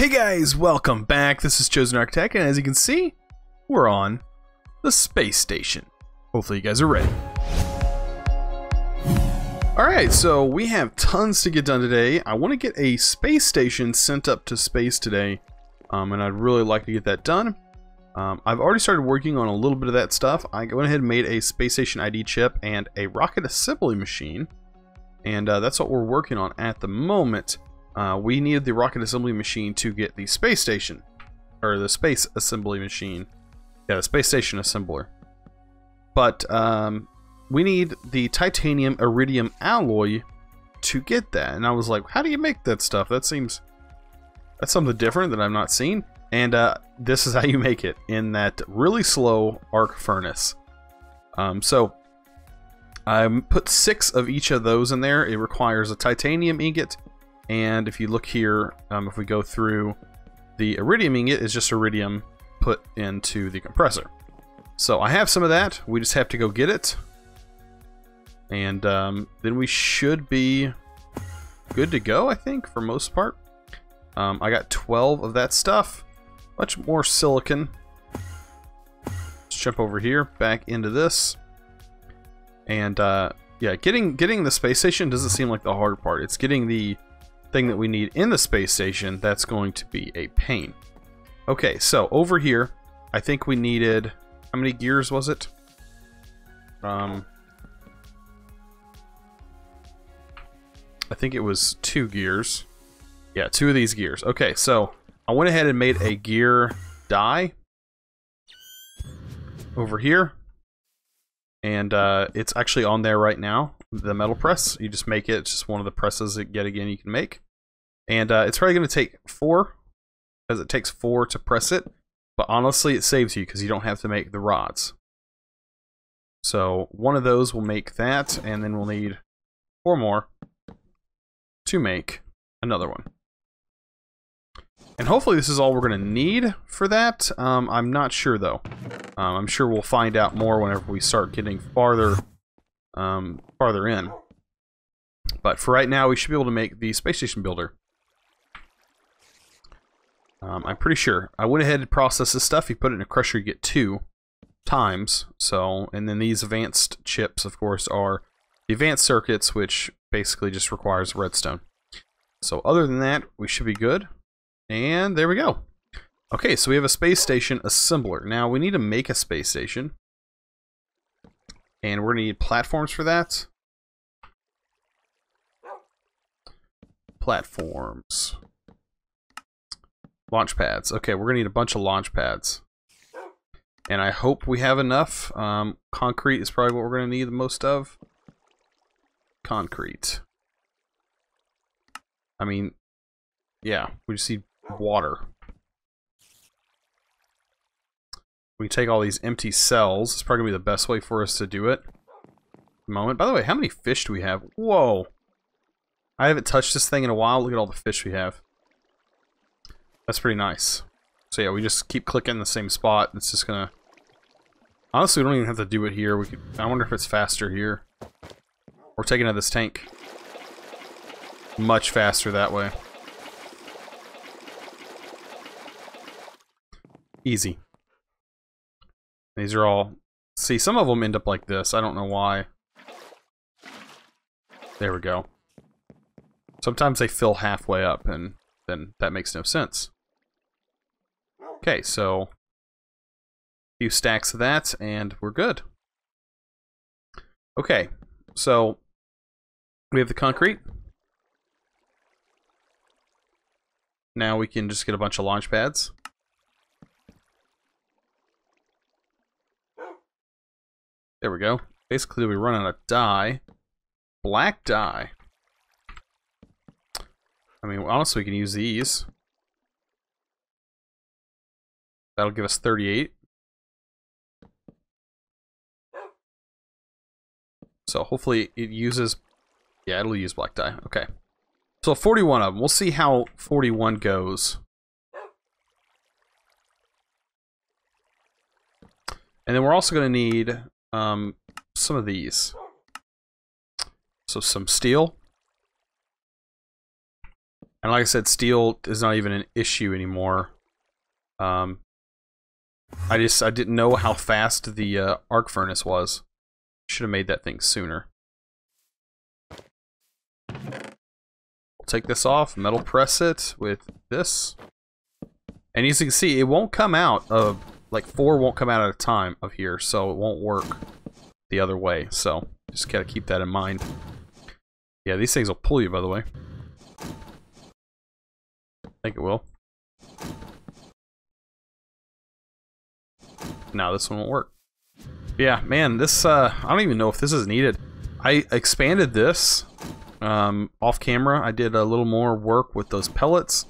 Hey guys, welcome back. This is ChosenArchitect, and as you can see, we're on the space station. Hopefully you guys are ready. Alright, so we have tons to get done today. I want to get a space station sent up to space today, and I'd really like to get that done. I've already started working on a little bit of that stuff. I went ahead and made a space station ID chip and a rocket assembly machine, and that's what we're working on at the moment. We needed the rocket assembly machine to get the space station, or the space assembly machine. Yeah, the space station assembler. But we need the titanium iridium alloy to get that. And I was like, how do you make that stuff? That's something different that I've not seen. And this is how you make it in that really slow arc furnace. So I put 6 of each of those in there. It requires a titanium ingot. And if you look here, if we go through, the iridium ingot is just iridium put into the compressor. So I have some of that. We just have to go get it. And then we should be good to go, I think, for most part. I got 12 of that stuff. Much more silicon. Let's jump over here, back into this. And yeah, getting the space station doesn't seem like the hard part. It's getting the thing that we need in the space station that's going to be a pain. Okay, so over here, I think we needed, how many gears was it? I think it was 2 gears. Yeah, 2 of these gears. Okay, so I went ahead and made a gear die over here, and it's actually on there right now. The metal press, you just make it. It's just one of the presses that yet again you can make, and it's probably going to take 4, because it takes 4 to press it. But honestly, it saves you because you don't have to make the rods. So one of those will make that, and then we'll need 4 more to make another one. And hopefully this is all we're going to need for that. I'm not sure though. I'm sure we'll find out more whenever we start getting farther in. But for right now, we should be able to make the space station builder. I'm pretty sure. I went ahead and processed this stuff. You put it in a crusher, you get 2 times. So, and then these advanced chips, of course, are the advanced circuits, which basically just requires redstone. So other than that, we should be good. And there we go. Okay, so we have a space station assembler. Now we need to make a space station. And we're going to need platforms for that. Platforms. Launch pads. Okay, we're going to need a bunch of launch pads. And I hope we have enough. Concrete is probably what we're going to need the most of. Concrete. I mean, yeah, we just need water. We take all these empty cells. It's probably going to be the best way for us to do it. Moment. By the way, how many fish do we have? Whoa. I haven't touched this thing in a while. Look at all the fish we have. That's pretty nice. So yeah, we just keep clicking the same spot. It's just gonna... Honestly, we don't even have to do it here. We could... I wonder if it's faster here. We're taking out this tank. Much faster that way. Easy. These are all... See, some of them end up like this. I don't know why. There we go. Sometimes they fill halfway up, and then that makes no sense. Okay, so... a few stacks of that, and we're good. Okay, so... we have the concrete. Now we can just get a bunch of launch pads. There we go. Basically, we run out of dye. Black dye. I mean, honestly, we can use these. That'll give us 38. So hopefully it uses... yeah, it'll use black dye. Okay. So 41 of them. We'll see how 41 goes. And then we're also going to need some of these. So some steel. And like I said, steel is not even an issue anymore. I didn't know how fast the arc furnace was. Should have made that thing sooner. We'll take this off, metal press it with this. And as you can see, it won't come out of, like 4 won't come out at a time of here, so it won't work the other way. So just gotta keep that in mind. Yeah, these things will pull you, by the way. I think it will. No, this one won't work. Yeah, man, this, I don't even know if this is needed. I expanded this off camera. I did a little more work with those pellets,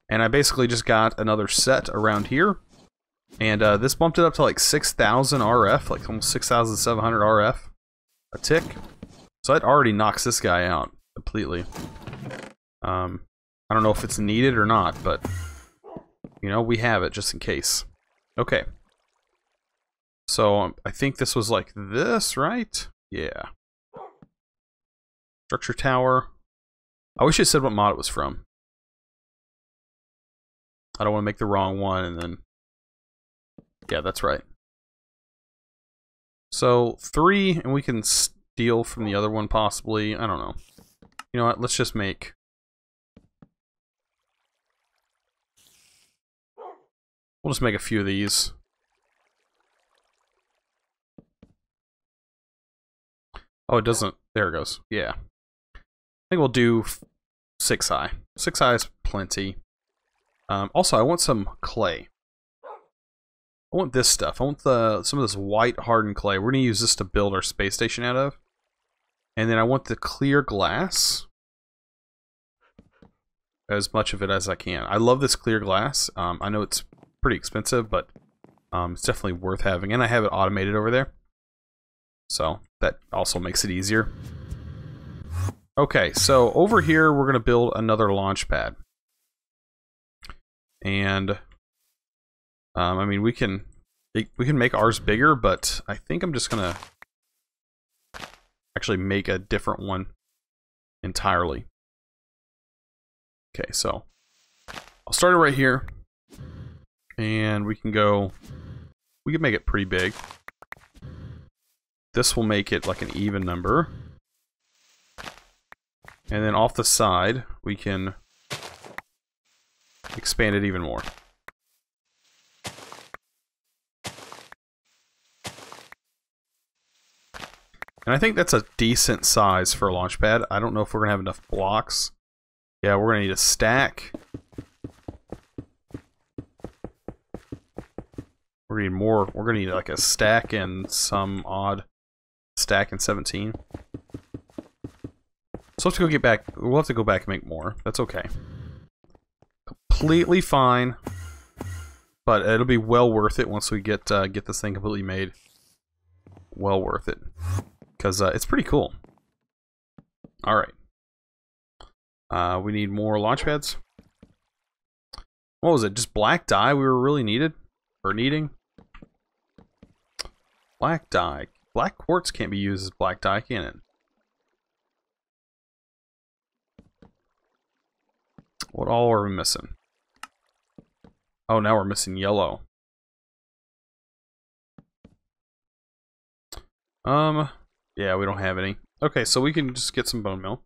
and I basically just got another set around here. And this bumped it up to like 6,000 RF, like almost 6,700 RF a tick. So that already knocks this guy out completely. I don't know if it's needed or not, but, you know, we have it just in case. Okay. So I think this was like this, right? Yeah. Structure tower. I wish it said what mod it was from. I don't want to make the wrong one and then... Yeah, that's right. So 3, and we can steal from the other one possibly. I don't know. You know what? Let's just make... We'll just make a few of these. Oh, it doesn't. There it goes. Yeah. I think we'll do 6 high. 6 high is plenty. Also, I want some clay. I want this stuff. I want some of this white hardened clay. We're going to use this to build our space station out of. And then I want the clear glass. As much of it as I can. I love this clear glass. I know it's pretty expensive, but it's definitely worth having. And I have it automated over there. So that also makes it easier. Okay, so over here we're going to build another launch pad. And I mean we can make ours bigger, but I think I'm just going to actually make a different one entirely. Okay, so I'll start it right here. And we can make it pretty big. This will make it like an even number. And then off the side, we can expand it even more. And I think that's a decent size for a launch pad. I don't know if we're going to have enough blocks. Yeah, we're going to need a stack. We're going to need more. We're going to need like a stack and some odd stack and 17. So let's go get back. We'll have to go back and make more. That's okay. Completely fine. But it'll be well worth it once we get this thing completely made. Well worth it. Because it's pretty cool. Alright. We need more launch pads. What was it? Just black dye we were really needing? Black dye. Black quartz can't be used as black dye, can it? What all are we missing? Oh, now we're missing yellow. Yeah, we don't have any. Okay, so we can just get some bone meal.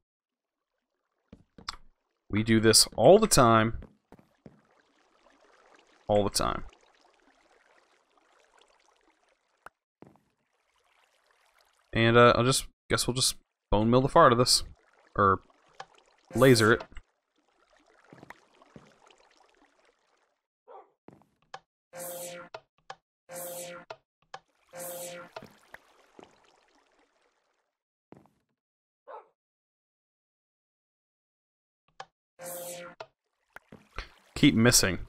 We do this all the time. All the time. And guess we'll just bone mill the far out of this. Or laser it. Keep missing.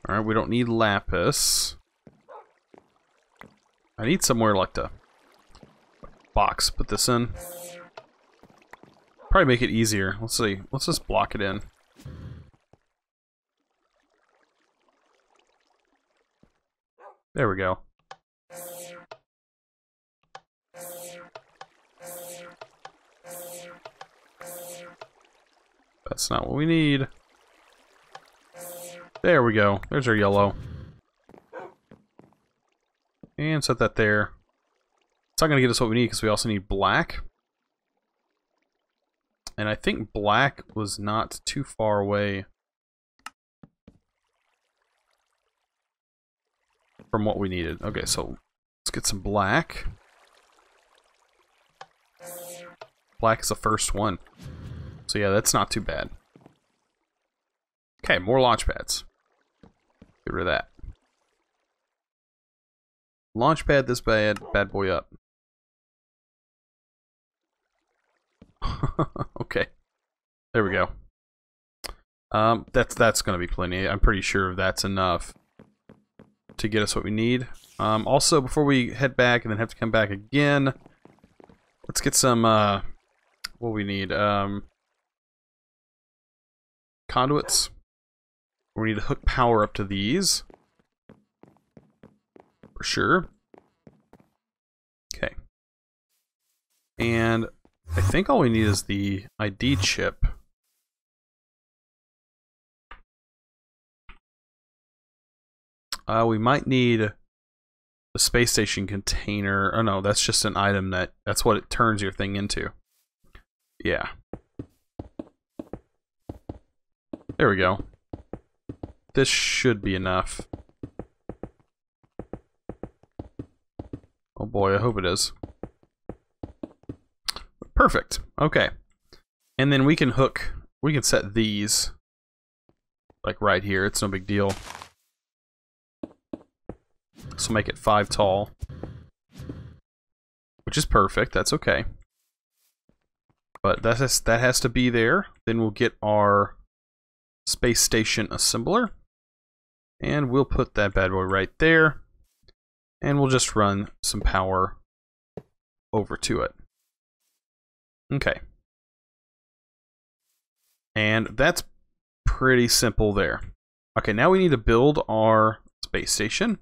Alright, we don't need lapis. I need somewhere like to box, put this in. Probably make it easier. Let's see. Let's just block it in. There we go. That's not what we need. There we go. There's our yellow. And set that there. It's not going to get us what we need because we also need black. And I think black was not too far away from what we needed. Okay, so let's get some black. Black is the first one. So yeah, that's not too bad. Okay, more launch pads. Get rid of that. Launch pad this bad boy up. Okay. There we go. That's gonna be plenty. I'm pretty sure that's enough to get us what we need. Also, before we head back and then have to come back again, let's get some what we need. Conduits. We need to hook power up to these. For sure. Okay. And I think all we need is the ID chip. We might need the space station container. Oh no, that's just an item that's what it turns your thing into. Yeah. There we go. This should be enough. Oh boy, I hope it is. Perfect. Okay. And then we can set these like right here. It's no big deal. So make it 5 tall. Which is perfect. That's okay. But that has to be there. Then we'll get our space station assembler. And we'll put that bad boy right there. And we'll just run some power over to it. Okay. And that's pretty simple there. Okay, now we need to build our space station.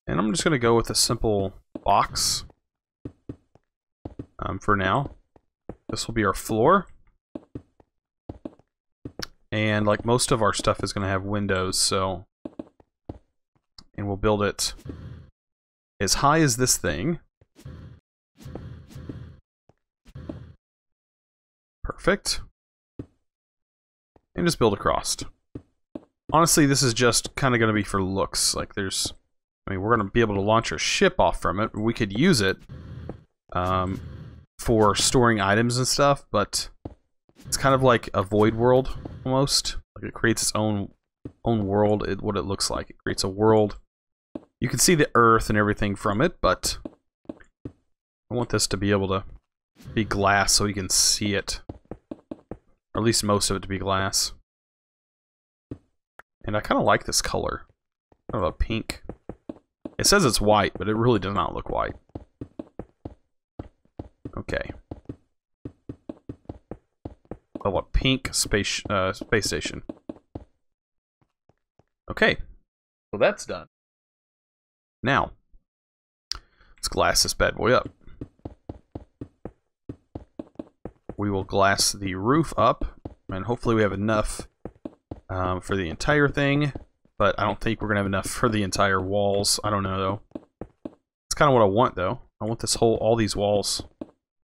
And I'm just going to go with a simple box for now. This will be our floor. And like most of our stuff is going to have windows, so... And we'll build it as high as this thing. Perfect. And just build across. Honestly, this is just kind of going to be for looks. Like there's... I mean, we're going to be able to launch our ship off from it. We could use it for storing items and stuff, but it's kind of like a void world, almost. Like it creates its own world, what it looks like. It creates a world. You can see the Earth and everything from it, but I want this to be able to be glass so you can see it. Or at least most of it to be glass. And I kind of like this color. Kind of a pink. It says it's white, but it really does not look white. Okay. Oh, a pink space station. Okay. So that's done. Now, let's glass this bad boy up. We will glass the roof up, and hopefully we have enough for the entire thing. But I don't think we're going to have enough for the entire walls. I don't know, though. It's kind of what I want, though. I want this all these walls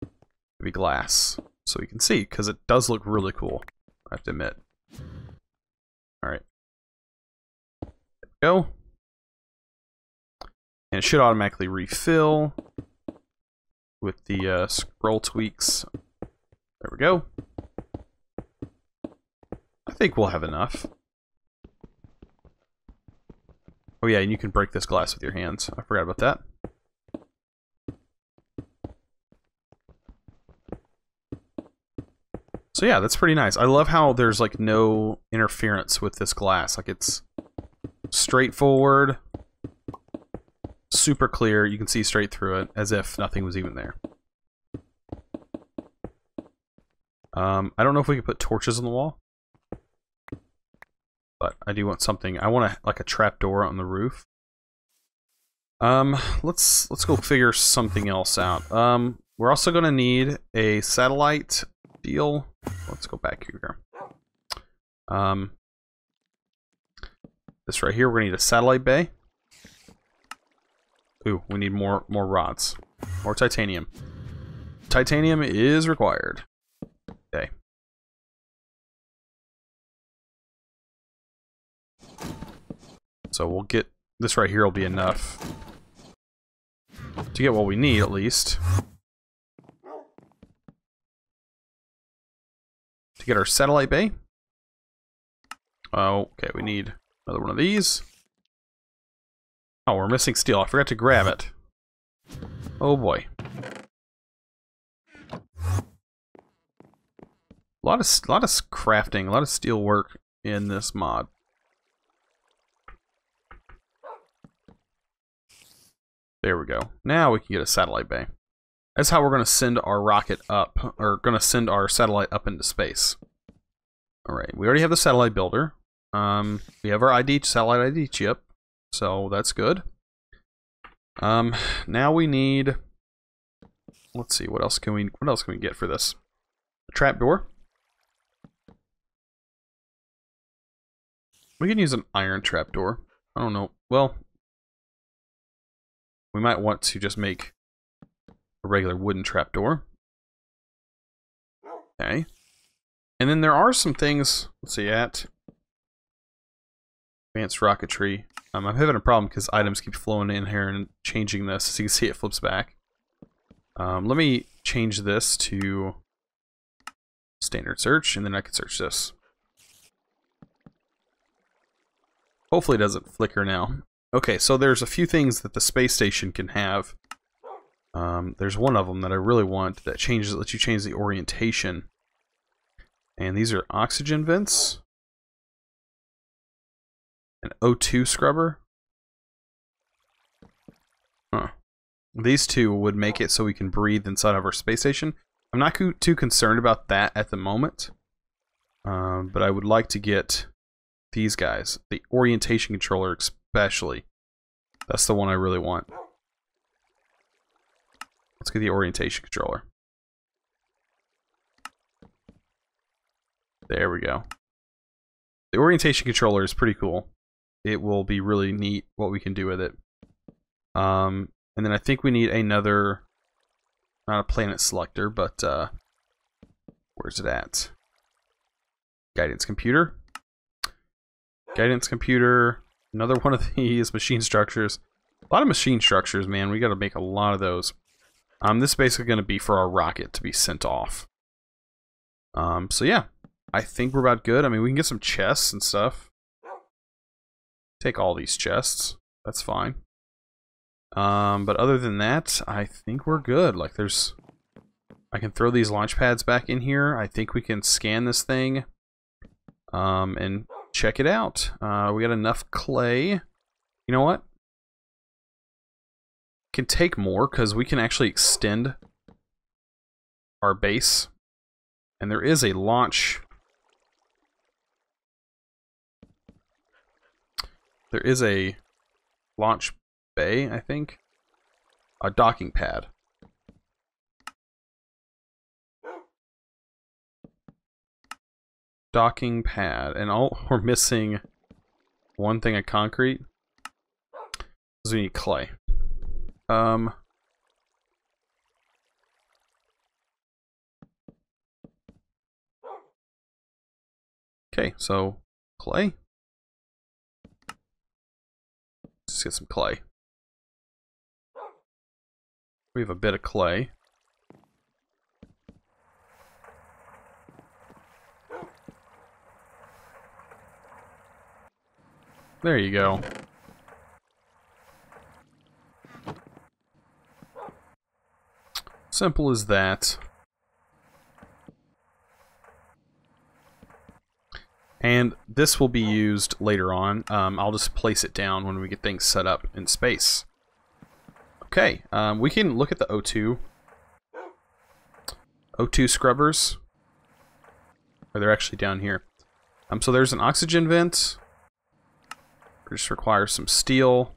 to be glass. So you can see, because it does look really cool. I have to admit. Alright. There we go. And it should automatically refill with the scroll tweaks. There we go. I think we'll have enough. Oh yeah, and you can break this glass with your hands. I forgot about that. So yeah, that's pretty nice. I love how there's like no interference with this glass. Like it's straightforward, super clear. You can see straight through it as if nothing was even there. I don't know if we can put torches on the wall. But I do want something. I want like a trapdoor on the roof. Let's go figure something else out. We're also gonna need a satellite deal. Let's go back here. This right here, we're gonna need a satellite bay. Ooh, we need more rods. More titanium. Titanium is required. Okay. So we'll get this right here will be enough to get what we need at least. To get our satellite bay. Oh, okay, we need another one of these. Oh, we're missing steel. I forgot to grab it. Oh boy. A lot of crafting, a lot of steel work in this mod. There we go. Now we can get a satellite bay. That's how we're going to send our rocket up, or going to send our satellite up into space. Alright, we already have the satellite builder. We have our satellite ID chip, so that's good. Now we need, let's see, what else can we get for this? A trapdoor. We can use an iron trapdoor. I don't know. Well, we might want to just make a regular wooden trapdoor. Okay. And then there are some things, let's see, at advanced rocketry. I'm having a problem because items keep flowing in here and changing this. So you can see it flips back. Let me change this to standard search, and then I can search this. Hopefully it doesn't flicker now. Okay, so there's a few things that the space station can have. There's one of them that I really want that lets you change the orientation. And these are oxygen vents. An O2 scrubber. Huh. These two would make it so we can breathe inside of our space station. I'm not too concerned about that at the moment. But I would like to get these guys. The orientation controller especially. That's the one I really want. Let's get the orientation controller. There we go. The orientation controller is pretty cool. It will be really neat what we can do with it. And then I think we need another, not a planet selector, but where's it at? Guidance computer. Guidance computer. Another one of these machine structures. A lot of machine structures, man. We got to make a lot of those. This is basically going to be for our rocket to be sent off. So yeah, I think we're about good. I mean, we can get some chests and stuff. Take all these chests. That's fine. But other than that, I think we're good. Like, I can throw these launch pads back in here. I think we can scan this thing. And check it out. We got enough clay. You know what? Can take more because we can actually extend our base. And there is a launch. There is a launch bay, I think. A docking pad. Docking pad. And we're missing one thing of concrete. Because we need clay. Okay, so clay. Let's get some clay. We have a bit of clay. There you go. Simple as that. And this will be used later on. I'll just place it down when we get things set up in space. Okay, we can look at the O2 scrubbers. Or they're actually down here. So there's an oxygen vent. It just requires some steel.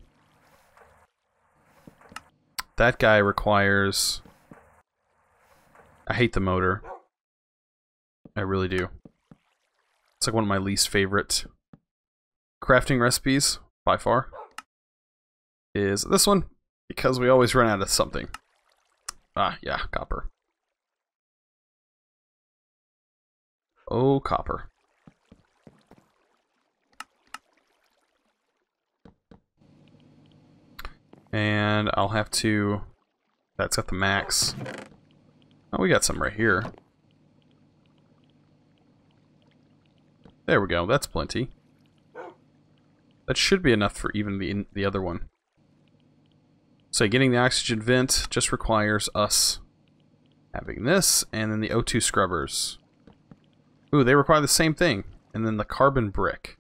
That guy requires... I hate the motor. I really do. It's like one of my least favorite crafting recipes, by far, is this one, because we always run out of something. Ah, yeah, copper. Oh, copper. And I'll have to... That's got the max. Oh, we got some right here. There we go, that's plenty. That should be enough for even the other one. So getting the oxygen vent just requires us having this, and then the O2 scrubbers. Ooh, they require the same thing. And then the carbon brick.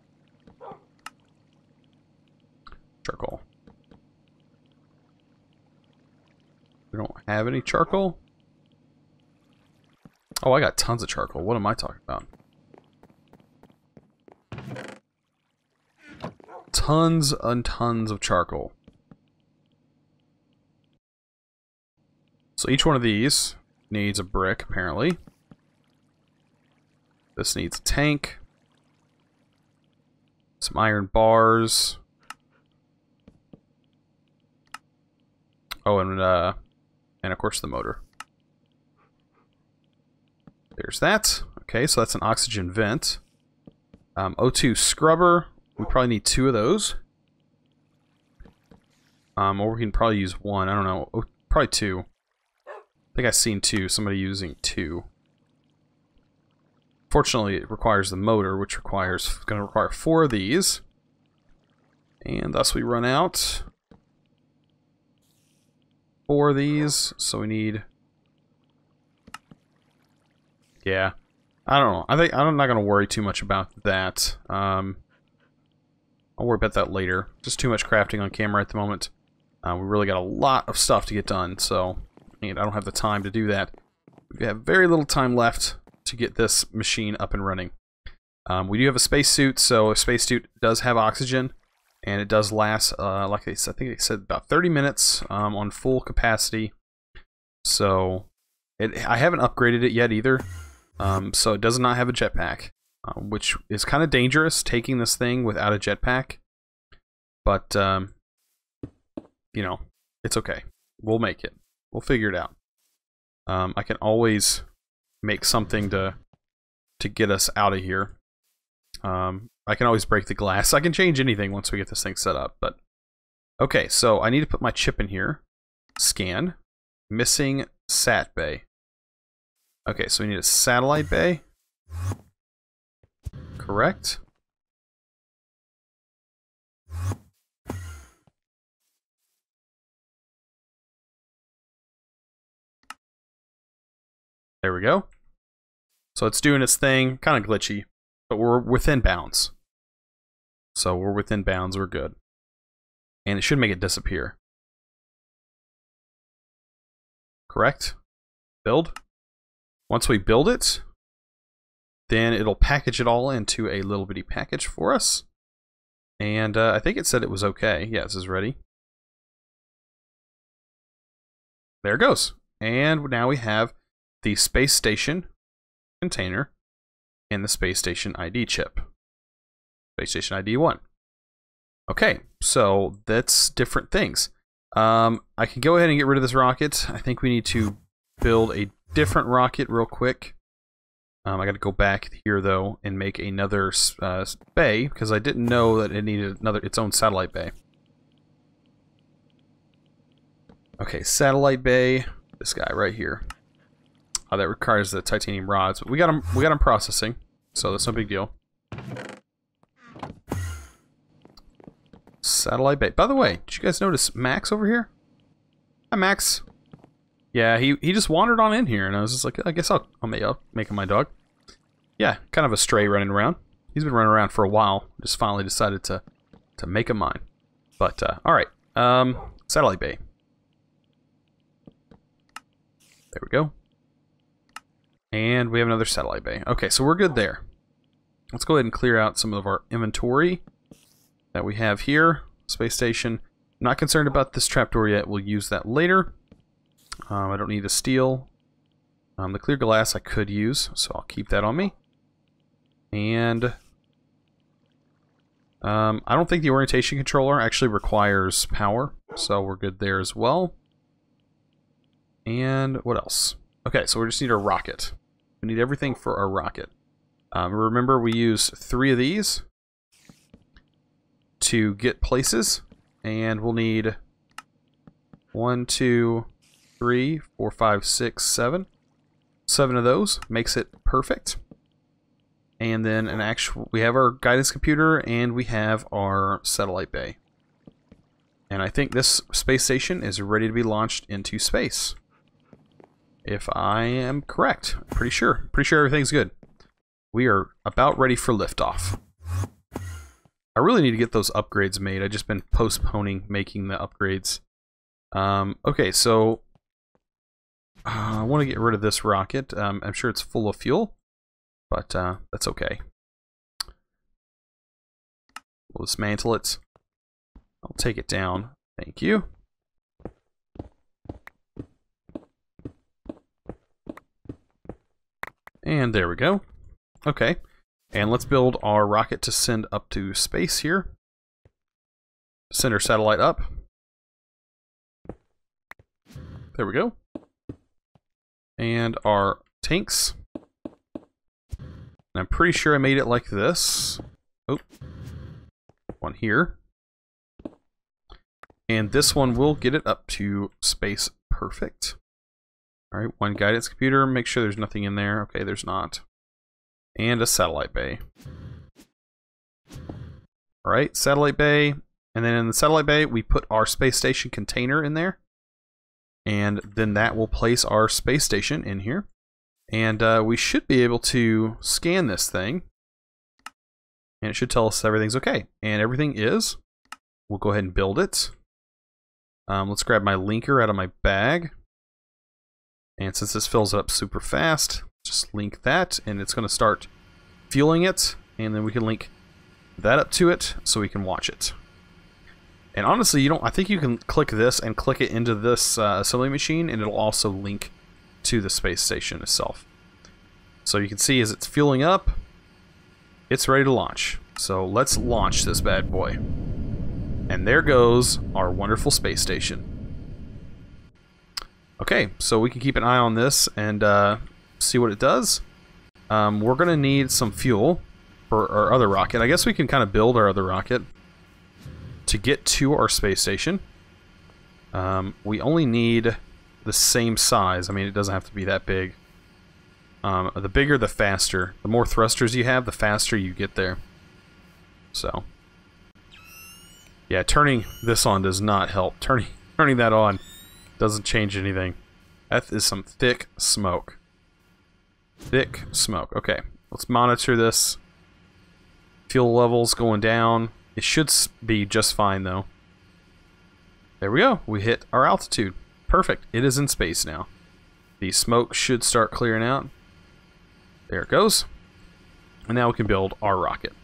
Charcoal. We don't have any charcoal? Oh, I got tons of charcoal. What am I talking about? Tons and tons of charcoal. So each one of these needs a brick, apparently. This needs a tank. Some iron bars. Oh, and of course the motor. There's that. Okay, so that's an oxygen vent. O2 scrubber. We probably need 2 of those. Or we can probably use 1. I don't know. Oh, probably 2. I think I've seen 2. Somebody using 2. Fortunately, it requires the motor, which is going to require 4 of these. And thus we run out. 4 of these. So we need... Yeah. I don't know. I think I'm not going to worry too much about that. I'll worry about that later. Just too much crafting on camera at the moment. We really got a lot of stuff to get done, so I don't have the time to do that. We have very little time left to get this machine up and running. We do have a spacesuit, so a spacesuit does have oxygen, and it does last, like I think they said, about 30 minutes on full capacity. So I haven't upgraded it yet either. So it does not have a jetpack, which is kind of dangerous, taking this thing without a jetpack. But, you know, it's okay. We'll make it. We'll figure it out. I can always make something to get us out of here. I can always break the glass. I can change anything once we get this thing set up. But okay, so I need to put my chip in here. Scan. Missing sat bay. Okay, so we need a satellite bay. Correct. There we go. So it's doing its thing, kind of glitchy, but we're within bounds. So we're within bounds, we're good. And it should make it disappear. Correct? Build. Once we build it, then it'll package it all into a little bitty package for us. And I think it said it was okay. Yeah, this is ready. There it goes. And now we have the space station container and the space station ID chip. Space station ID 1. Okay, so that's different things. I can go ahead and get rid of this rocket. I think we need to build a different rocket real quick. I got to go back here though and make another bay because I didn't know that it needed its own satellite bay. Okay, satellite bay. This guy right here. That requires the titanium rods, but we got them processing, so that's no big deal. Satellite bay. By the way, did you guys notice Max over here? Hi, Max. Yeah, he just wandered on in here, and I was just like, I guess I'll make him my dog. Yeah, kind of a stray running around. He's been running around for a while. Just finally decided to make him mine. But all right, satellite bay. There we go. And we have another satellite bay. Okay, so we're good there. Let's go ahead and clear out some of our inventory that we have here. Space station. I'm not concerned about this trapdoor yet. We'll use that later. I don't need the steel. The clear glass I could use, so I'll keep that on me. And I don't think the orientation controller actually requires power, so we're good there as well. And what else? Okay, so we just need a rocket. We need everything for our rocket. Remember, we use 3 of these to get places, and we'll need 1, 2, 3, 4, 5, 6, 7. 7 of those makes it perfect. And then we have our guidance computer and we have our satellite bay. And I think this space station is ready to be launched into space. If I am correct, pretty sure everything's good. We are about ready for liftoff. I really need to get those upgrades made. I've just been postponing making the upgrades. Okay, so I want to get rid of this rocket. I'm sure it's full of fuel, but that's okay. We'll dismantle it. I'll take it down. Thank you. And there we go. Okay. And let's build our rocket to send up to space here. Send our satellite up. There we go. And our tanks. And I'm pretty sure I made it like this. Oh. One here. And this one will get it up to space perfect. Alright, one guidance computer. Make sure there's nothing in there. Okay, there's not. And a satellite bay. Alright, satellite bay. And then in the satellite bay, we put our space station container in there. And then that will place our space station in here. And we should be able to scan this thing. And it should tell us everything's okay. And everything is. We'll go ahead and build it. Let's grab my linker out of my bag. And since this fills up super fast, just link that, and it's going to start fueling it, and then we can link that up to it so we can watch it. And honestly, I think you can click this and click it into this assembly machine, and it'll also link to the space station itself. So you can see as it's fueling up, it's ready to launch. So let's launch this bad boy. And there goes our wonderful space station. Okay, so we can keep an eye on this and see what it does. We're going to need some fuel for our other rocket. I guess we can kind of build our other rocket to get to our space station. We only need the same size. I mean, it doesn't have to be that big. The bigger, the faster. The more thrusters you have, the faster you get there. So, yeah, turning this on does not help. Turning that on doesn't change anything. That is some thick smoke. Thick smoke. Okay, let's monitor this. Fuel levels going down. It should be just fine though. There we go. We hit our altitude. Perfect. It is in space now. The smoke should start clearing out. There it goes. And now we can build our rocket.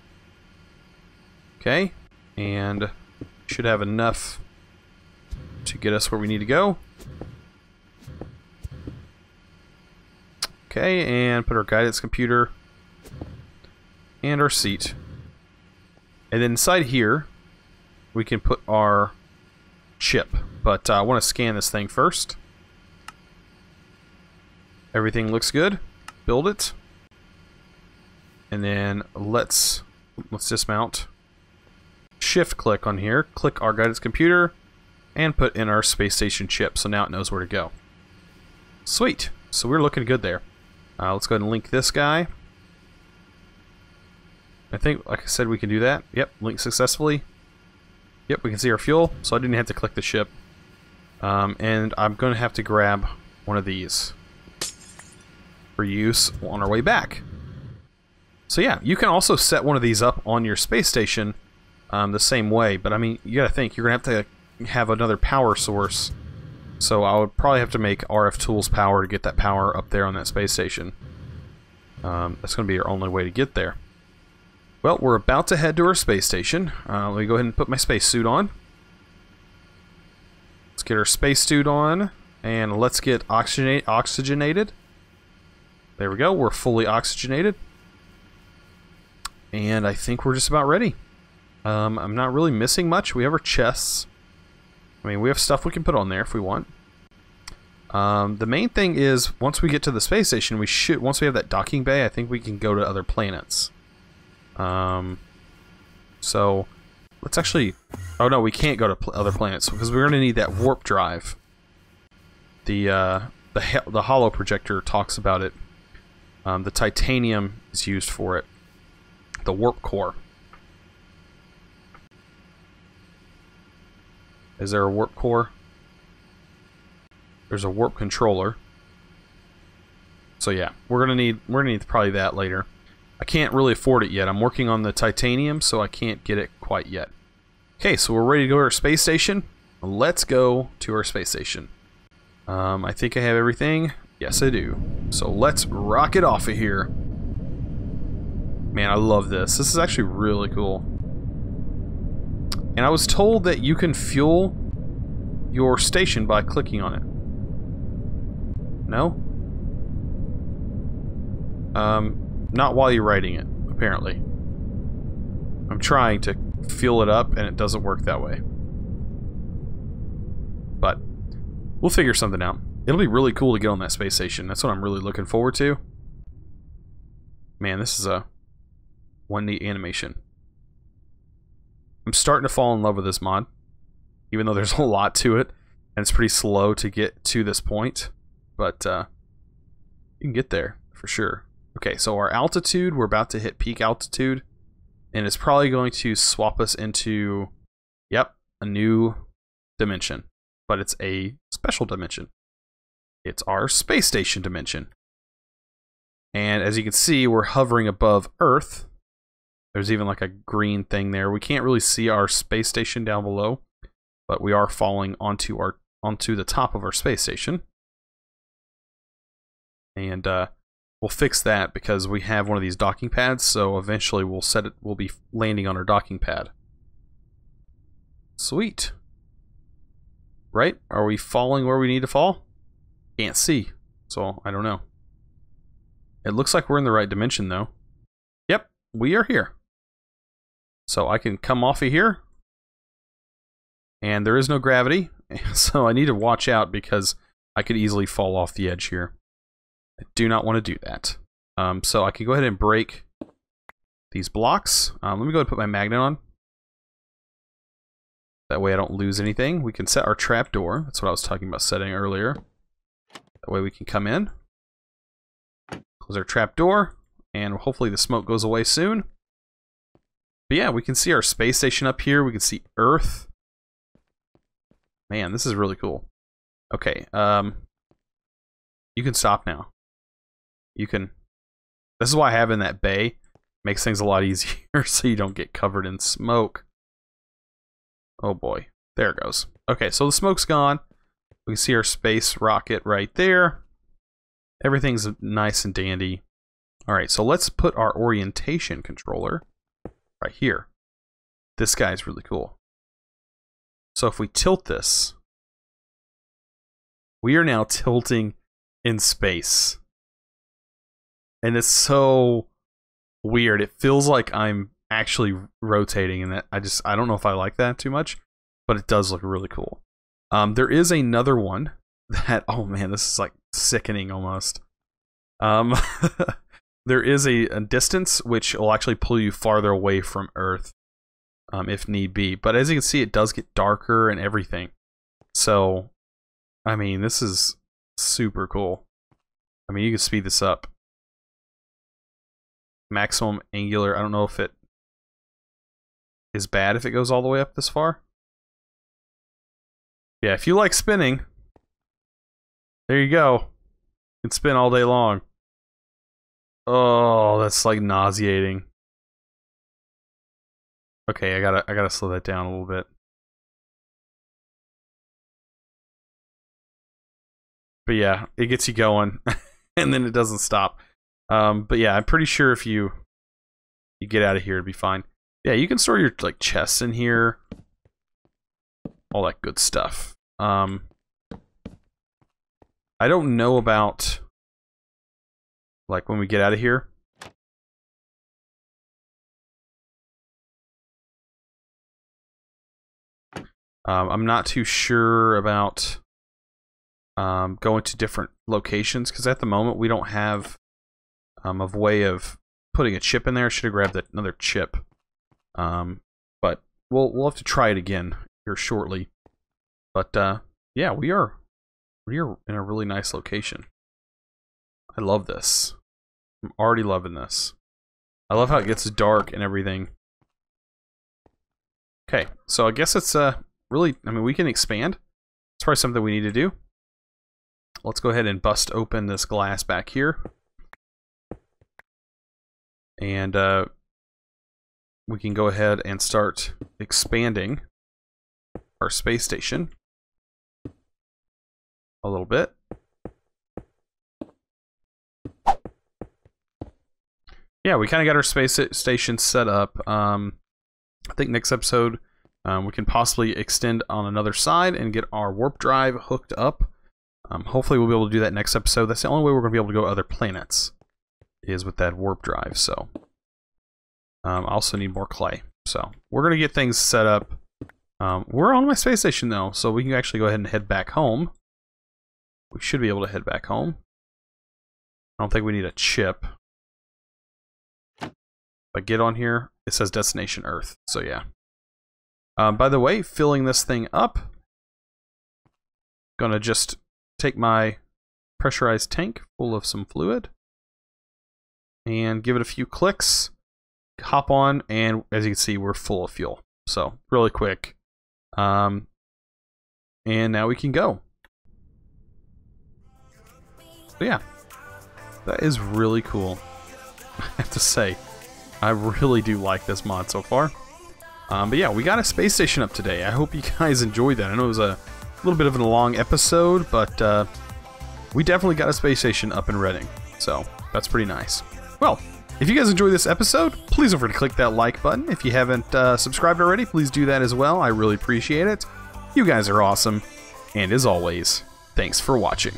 Okay, and should have enough to get us where we need to go. Okay, and put our guidance computer and our seat. And then inside here, we can put our chip. But I want to scan this thing first. Everything looks good. Build it. And then let's dismount. Shift click on here. Click our guidance computer. And put in our space station chip. So now it knows where to go. Sweet. So we're looking good there. Let's go ahead and link this guy. I think, like I said, we can do that. Yep, link successfully. Yep, we can see our fuel, so I didn't have to click the ship. And I'm going to have to grab one of these for use on our way back. So yeah, you can also set one of these up on your space station the same way, but I mean, you gotta think, you're going to have to have another power source. So I would probably have to make RF tools power to get that power up there on that space station. That's going to be your only way to get there. Well, we're about to head to our space station. Let me go ahead and put my spacesuit on. Let's get our spacesuit on, and let's get oxygenated. There we go, we're fully oxygenated. And I think we're just about ready. I'm not really missing much. We have our chests. I mean, we have stuff we can put on there if we want. The main thing is, once we get to the space station, once we have that docking bay, I think we can go to other planets. So, let's actually... Oh no, we can't go to other planets, because we're going to need that warp drive. The holo projector talks about it. The titanium is used for it. The warp core. Is there a warp core? There's a warp controller. So yeah, we're gonna need probably that later. I can't really afford it yet. I'm working on the titanium, so I can't get it quite yet. Okay, so we're ready to go to our space station. Let's go to our space station. I think I have everything. Yes, I do. So let's rock it off of here. Man, I love this. This is actually really cool. And I was told that you can fuel your station by clicking on it. No? Not while you're writing it, apparently. I'm trying to fuel it up, and it doesn't work that way. But we'll figure something out. It'll be really cool to get on that space station. That's what I'm really looking forward to. Man, this is one neat animation. I'm starting to fall in love with this mod, even though there's a lot to it, and it's pretty slow to get to this point. But you can get there, for sure. Okay, so our altitude, we're about to hit peak altitude, and it's probably going to swap us into, yep, a new dimension. But it's a special dimension. It's our space station dimension. And as you can see, we're hovering above Earth. There's even like a green thing there. We can't really see our space station down below, but we are falling onto the top of our space station. And we'll fix that because we have one of these docking pads, so eventually we'll be landing on our docking pad. Sweet. Right? Are we falling where we need to fall? Can't see, so I don't know. It looks like we're in the right dimension though. Yep, we are here. So I can come off of here. And there is no gravity, so I need to watch out because I could easily fall off the edge here. I do not want to do that. So I can go ahead and break these blocks. Let me go ahead and put my magnet on. That way I don't lose anything. We can set our trap door. That's what I was talking about setting earlier. That way we can come in. Close our trap door. And hopefully the smoke goes away soon. But yeah, we can see our space station up here. We can see Earth. Man, this is really cool. Okay, you can stop now. You can... This is why having that bay makes things a lot easier so you don't get covered in smoke. Oh boy. There it goes. Okay, so the smoke's gone. We can see our space rocket right there. Everything's nice and dandy. Alright, so let's put our orientation controller right here. This guy's really cool. So if we tilt this, we are now tilting in space. And it's so weird. It feels like I'm actually rotating, and that I don't know if I like that too much, but it does look really cool. There is another one that, oh man, this is like sickening almost. There is a distance which will actually pull you farther away from Earth, if need be. But as you can see, it does get darker and everything. So, I mean, this is super cool. I mean, you can speed this up. Maximum angular, I don't know if it is bad if it goes all the way up this far. Yeah, if you like spinning, there you go. You can spin all day long. Oh, that's like nauseating. Okay, I gotta slow that down a little bit. But yeah, it gets you going, and then it doesn't stop. But yeah, I'm pretty sure if you get out of here, it'd be fine. Yeah, you can store your like chests in here, all that good stuff. I don't know about like when we get out of here. I'm not too sure about going to different locations, because at the moment we don't have a way of putting a chip in there. I should have grabbed another chip. But we'll have to try it again here shortly. But yeah, we are in a really nice location. I love this. I'm already loving this. I love how it gets dark and everything. Okay, so I guess it's really, I mean, we can expand. It's probably something we need to do. Let's go ahead and bust open this glass back here. And we can go ahead and start expanding our space station a little bit. Yeah, we kind of got our space station set up. I think next episode we can possibly extend on another side and get our warp drive hooked up. Hopefully we'll be able to do that next episode. That's the only way we're going to be able to go to other planets, is with that warp drive. So I also need more clay. So we're going to get things set up. We're on my space station though, so we can actually go ahead and head back home. We should be able to head back home. I don't think we need a chip. If I get on here, it says destination Earth. So yeah. By the way, filling this thing up, gonna just take my pressurized tank full of some fluid and give it a few clicks, hop on, and as you can see, we're full of fuel. So really quick. And now we can go. So yeah, that is really cool. I have to say, I really do like this mod so far. But yeah, we got a space station up today. I hope you guys enjoyed that. I know it was a little bit of a long episode, but we definitely got a space station up and running. So that's pretty nice. Well, if you guys enjoyed this episode, please don't forget to click that like button. If you haven't subscribed already, please do that as well. I really appreciate it. You guys are awesome. And as always, thanks for watching.